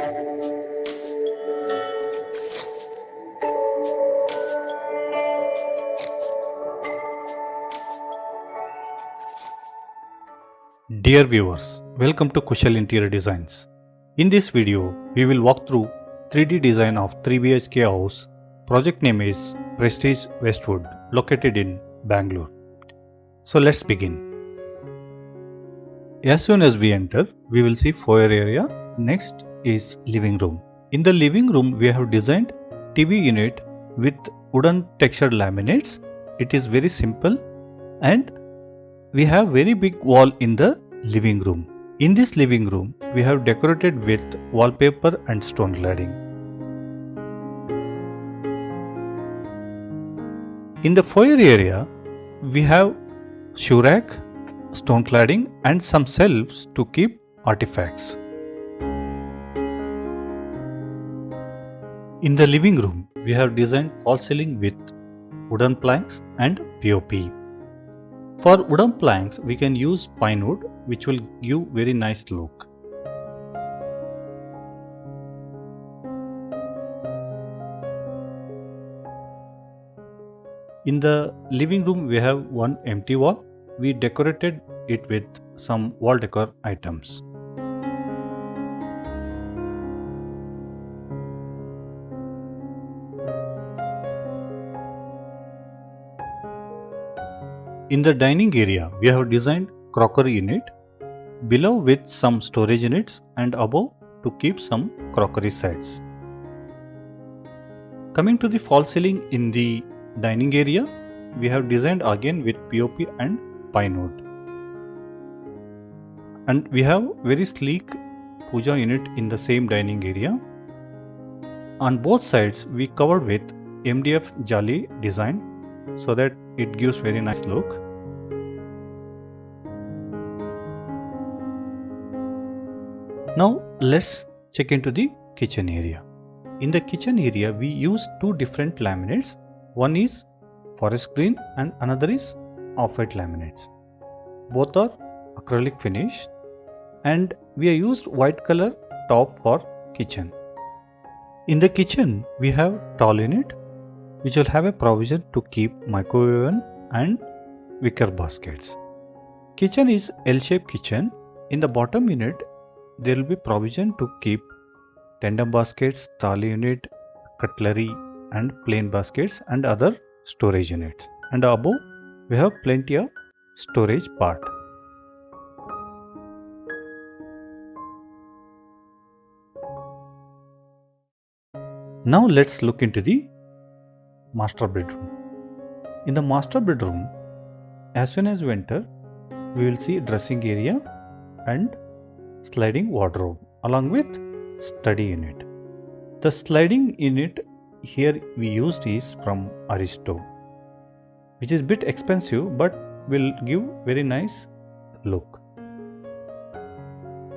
Dear viewers, welcome to Kushal Interior Designs. In this video, we will walk through 3D design of 3 BHK house. Project name is Prestige Westwood, located in Bangalore. So let's begin. As soon as we enter, we will see foyer area. Next is living room. In the living room, we have designed TV unit with wooden textured laminates. It is very simple and we have very big wall in the living room. In this living room, we have decorated with wallpaper and stone cladding. In the foyer area, we have shoe rack, stone cladding and some shelves to keep artifacts. In the living room, we have designed false ceiling with wooden planks and POP. For wooden planks, we can use pine wood, which will give very nice look. In the living room, we have one empty wall. We decorated it with some wall decor items. In the dining area, we have designed crockery unit, below with some storage units and above to keep some crockery sets. Coming to the false ceiling in the dining area, we have designed again with POP and pine wood. And we have very sleek puja unit in the same dining area. On both sides, we covered with MDF jali design so that it gives very nice look. Now let's check into the kitchen area. In the kitchen area, we use two different laminates. One is forest green and another is off-white laminates. Both are acrylic finish and we have used white color top for kitchen. In the kitchen, we have tall unit which will have a provision to keep microwave oven and wicker baskets. Kitchen is L-shaped kitchen. In the bottom unit, there will be provision to keep tandem baskets, thali unit, cutlery and plain baskets and other storage units. And above, we have plenty of storage part. Now let's look into the master bedroom. In the master bedroom, as soon as we enter, we will see dressing area and sliding wardrobe along with study unit. The sliding unit here we used is from Aristo, which is bit expensive but will give very nice look.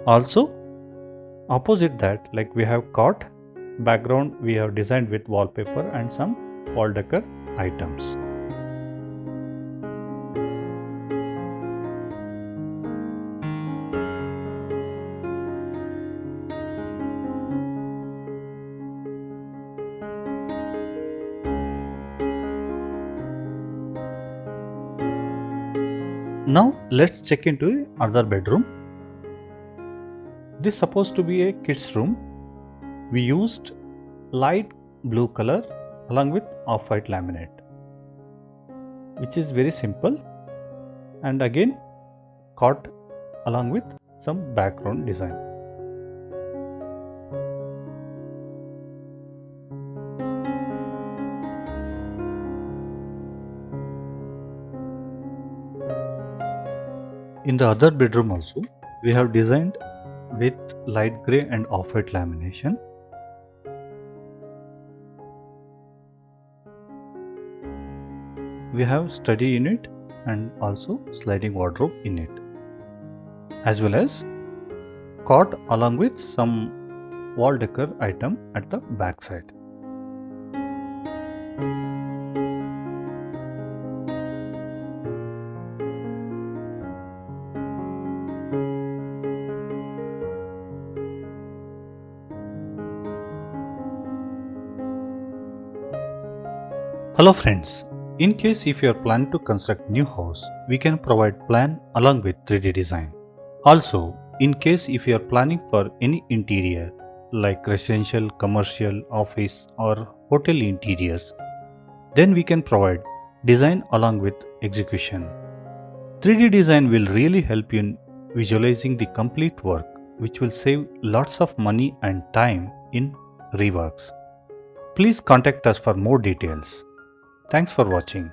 Also, opposite that, like we have cot, background we have designed with wallpaper and some wall decor items. Now let's check into other bedroom. This is supposed to be a kids room. We used light blue color along with off-white laminate, which is very simple, and again cot along with some background design. In the other bedroom also, we have designed with light grey and off-white lamination. We have study unit and also sliding wardrobe in it, as well as cot along with some wall decor item at the back side. Hello friends, in case if you are planning to construct new house, we can provide plan along with 3D design. Also, in case if you are planning for any interior like residential, commercial, office or hotel interiors, then we can provide design along with execution. 3D design will really help you in visualizing the complete work, which will save lots of money and time in reworks. Please contact us for more details. Thanks for watching.